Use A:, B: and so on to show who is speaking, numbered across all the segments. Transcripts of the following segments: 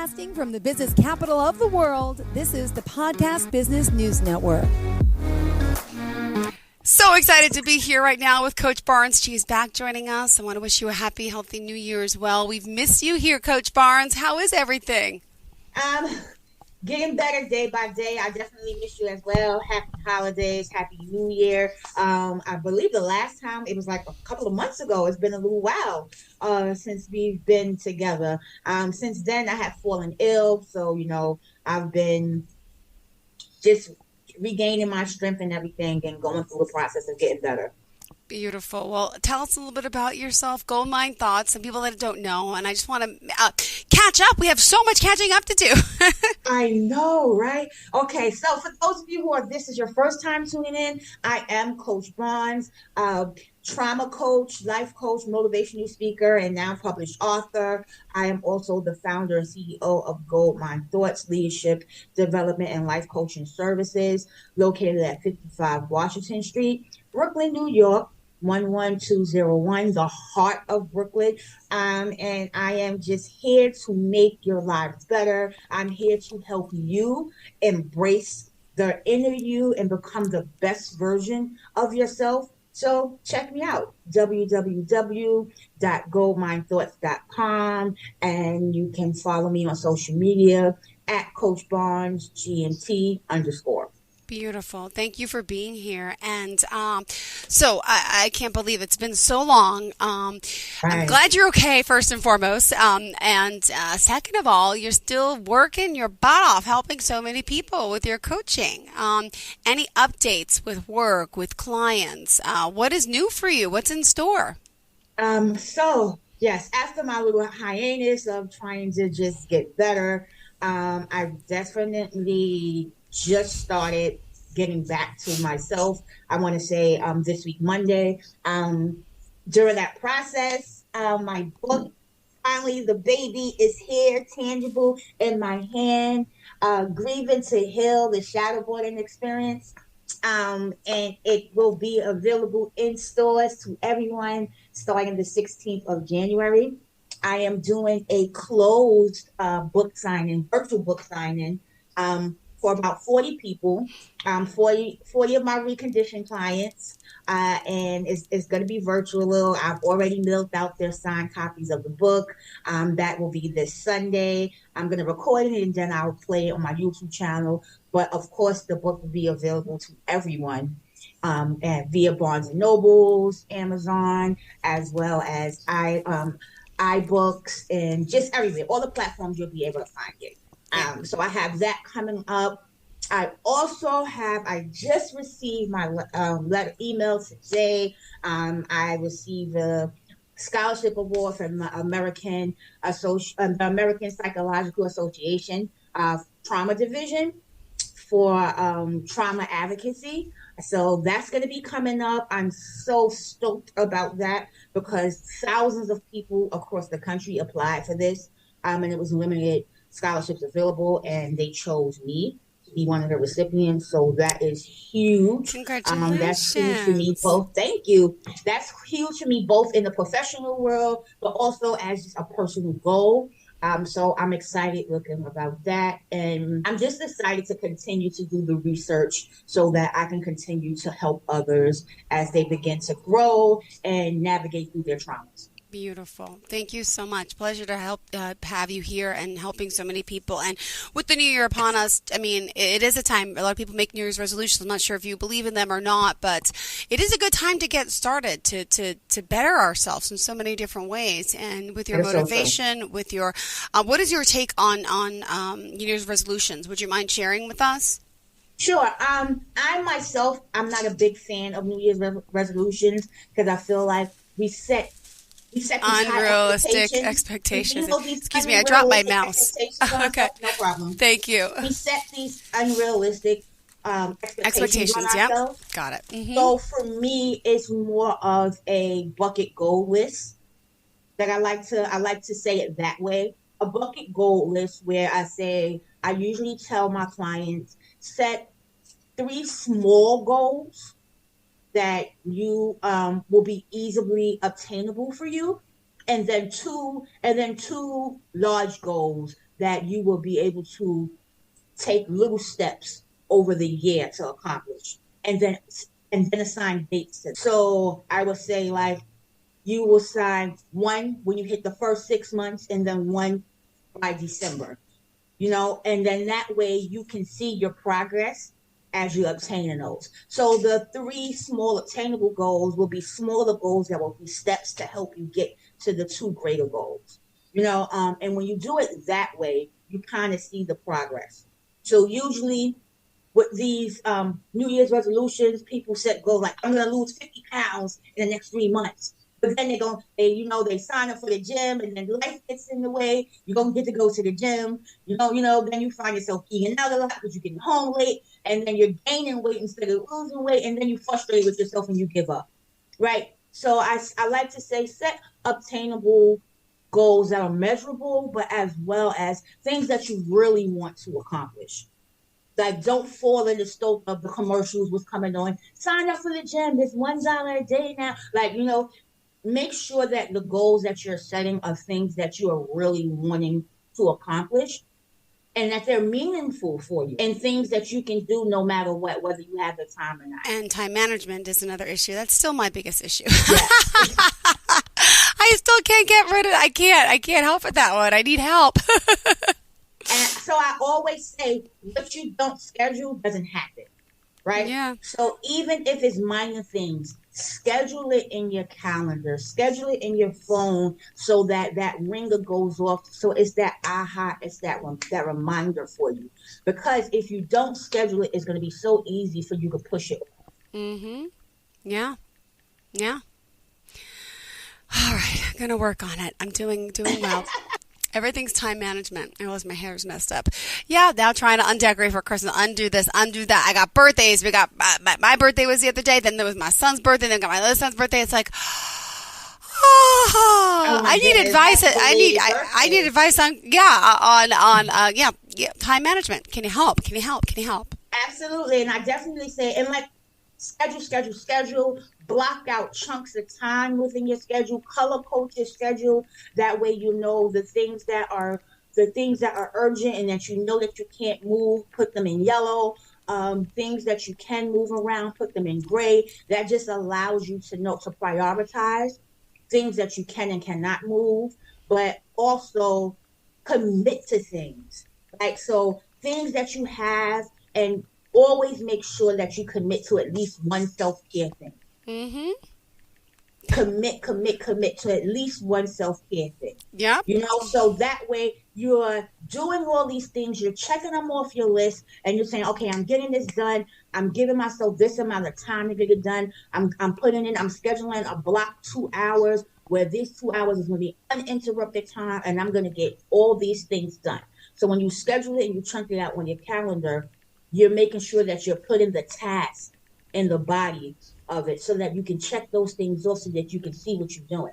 A: Broadcasting from the business capital of the world, this is the Podcast Business News Network.
B: So excited to be here right now with Coach Barnes. She's back joining us. I want to wish you a happy, healthy New Year as well. We've missed you here, Coach Barnes. How is everything?
C: Getting better day by day. I definitely miss you as well. Happy holidays, happy New Year. I believe the last time, it was like a couple of months ago. It's been a little while since we've been together. Since then, I have fallen ill. So, I've been just regaining my strength and everything and going through the process of getting better.
B: Beautiful. Well, tell us a little bit about yourself, Gold Mine Thoughts, some people that don't know. And I just want to catch up. We have so much catching up to do.
C: I know, right? Okay, so for those of you this is your first time tuning in, I am Coach Barnes, trauma coach, life coach, motivational speaker, and now published author. I am also the founder and CEO of Gold Mine Thoughts, Leadership, Development, and Life Coaching Services, located at 55 Washington Street, Brooklyn, New York, 11201, the heart of Brooklyn. And I am just here to make your lives better. I'm here to help you embrace the inner you and become the best version of yourself. So check me out, www.goldminethoughts.com, and you can follow me on social media at Coach Barnes GNT _.
B: Beautiful. Thank you for being here. And so I can't believe it's been so long. I'm glad you're okay, first and foremost. And second of all, you're still working your butt off, helping so many people with your coaching. Any updates with work, with clients? What is new for you? What's in store?
C: So, yes, after my little hiatus of trying to just get better, I definitely just started getting back to myself. I want to say this week, Monday. During that process, my book, finally, the baby is here, tangible in my hand, Grieving to Heal, the Shadowboarding Experience. And it will be available in stores to everyone starting the 16th of January. I am doing a closed book signing, virtual book signing, for about 40 people, 40 of my reconditioned clients, and it's going to be virtual. I've already mailed out their signed copies of the book. That will be this Sunday. I'm going to record it and then I'll play it on my YouTube channel. But of course, the book will be available to everyone and via Barnes & Nobles, Amazon, as well as iBooks, and just everywhere. All the platforms you'll be able to find it. So I have that coming up. I just received my email today. I received a scholarship award from the American Psychological Association Trauma Division for trauma advocacy. So that's going to be coming up. I'm so stoked about that because thousands of people across the country applied for this, and it was limited scholarships available, and they chose me to be one of the recipients. So that is huge.
B: Congratulations.
C: That's huge for me both. Thank you. That's huge for me both in the professional world, but also as just a personal goal. So I'm excited looking about that. And I'm just excited to continue to do the research so that I can continue to help others as they begin to grow and navigate through their traumas.
B: Beautiful. Thank you so much. Pleasure to have you here and helping so many people. And with the new year upon us, I mean, it is a time, a lot of people make New Year's resolutions. I'm not sure if you believe in them or not, but it is a good time to get started, to better ourselves in so many different ways. And with your motivation, with your, what is your take on New Year's resolutions? Would you mind sharing with us?
C: Sure. I myself, I'm not a big fan of New Year's resolutions because I feel like we set
B: unrealistic expectations. Excuse me, I dropped my mouse. Okay.
C: No problem.
B: Thank you.
C: We set these unrealistic expectations on ourselves.
B: Got it. Mm-hmm.
C: So for me, it's more of a bucket goal list that I like to say it that way. A bucket goal list where I usually tell my clients, set 3 small goals that you will be easily obtainable for you, and then two large goals that you will be able to take little steps over the year to accomplish, and then assign dates to. So I would say like you will sign one when you hit the first 6 months, and then one by December. And then that way you can see your progress as you obtain those. So the 3 small attainable goals will be smaller goals that will be steps to help you get to the 2 greater goals. And when you do it that way, you kind of see the progress. So usually with these New Year's resolutions, people set goals like, I'm going to lose 50 pounds in the next 3 months. But then they sign up for the gym, and then life gets in the way. You don't get to go to the gym. Then you find yourself eating out a lot because you're getting home late, and then you're gaining weight instead of losing weight, and then you frustrate with yourself and you give up, right? So I like to say set obtainable goals that are measurable, but as well as things that you really want to accomplish. Like, don't fall in the scope of the commercials was coming on. Sign up for the gym. It's $1 a day now. Make sure that the goals that you're setting are things that you are really wanting to accomplish, and that they're meaningful for you, and things that you can do no matter what, whether you have the time or not.
B: And time management is another issue. That's still my biggest issue.
C: Yes.
B: I still can't get rid of it. I can't help with that one. I need help.
C: And so I always say, what you don't schedule doesn't happen, right?
B: Yeah.
C: So even if it's minor things, schedule it in your calendar, schedule it in your phone, so that ringer goes off. So it's that it's that reminder for you. Because if you don't schedule it, it's going to be so easy for you to push it.
B: Mm-hmm. Yeah. All right, I'm going to work on it. I'm doing well. Everything's time management. I realize my hair's messed up. Yeah, now trying to undecorate for Christmas, undo this, undo that. I got birthdays. We got my birthday was the other day. Then there was my son's birthday. Then got my other son's birthday. It's like, I need advice. I need advice on time management. Can you help?
C: Absolutely, and I definitely say, and like schedule. Block out chunks of time within your schedule. Color code your schedule. That way, the things that are urgent and that that you can't move, put them in yellow. Things that you can move around, put them in gray. That just allows you to prioritize things that you can and cannot move, but also commit to things. Like, so things that you have, and always make sure that you commit to at least one self-care thing.
B: Mm-hmm.
C: Commit to at least one self-care thing.
B: Yeah.
C: So that way you're doing all these things, you're checking them off your list, and you're saying, okay, I'm getting this done. I'm giving myself this amount of time to get it done. I'm scheduling a block 2 hours where these 2 hours is going to be uninterrupted time, and I'm going to get all these things done. So when you schedule it and you chunk it out on your calendar, you're making sure that you're putting the task in the body of it, so that you can check those things off, so that you can see what you're doing.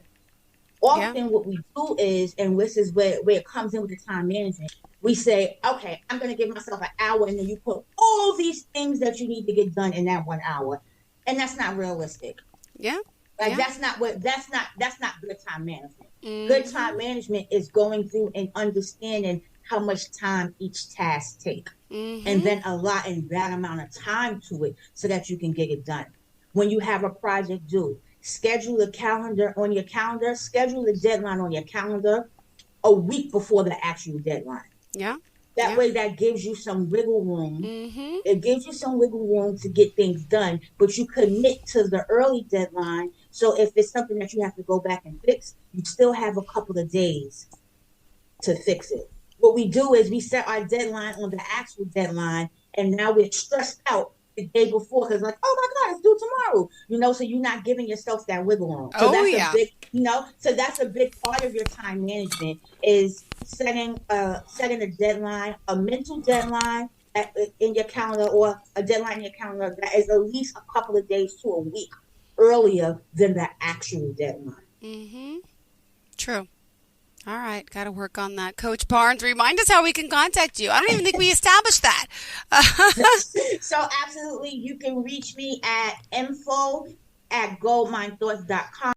C: Often what we do is, and this is where it comes in with the time management, we say, okay, I'm going to give myself an hour, and then you put all these things that you need to get done in that 1 hour. And that's not realistic.
B: Yeah.
C: That's not good time management.
B: Mm-hmm.
C: Good time management is going through and understanding how much time each task takes.
B: Mm-hmm.
C: And then allotting that amount of time to it so that you can get it done. When you have a project due, schedule the calendar on your calendar, schedule the deadline on your calendar a week before the actual deadline.
B: Yeah.
C: That way, that gives you some wiggle room.
B: Mm-hmm.
C: It gives you some wiggle room to get things done, but you commit to the early deadline. So if it's something that you have to go back and fix, you still have a couple of days to fix it. What we do is we set our deadline on the actual deadline, and now we're stressed out the day before, because like, oh my God, it's due tomorrow. So you're not giving yourself that wiggle room. So so that's a big part of your time management, is setting a deadline, a mental deadline in your calendar, or a deadline in your calendar that is at least a couple of days to a week earlier than the actual deadline.
B: Mm-hmm. True. All right, got to work on that. Coach Barnes, remind us how we can contact you. I don't even think we established that.
C: So absolutely, you can reach me at info@goldminethoughts.com.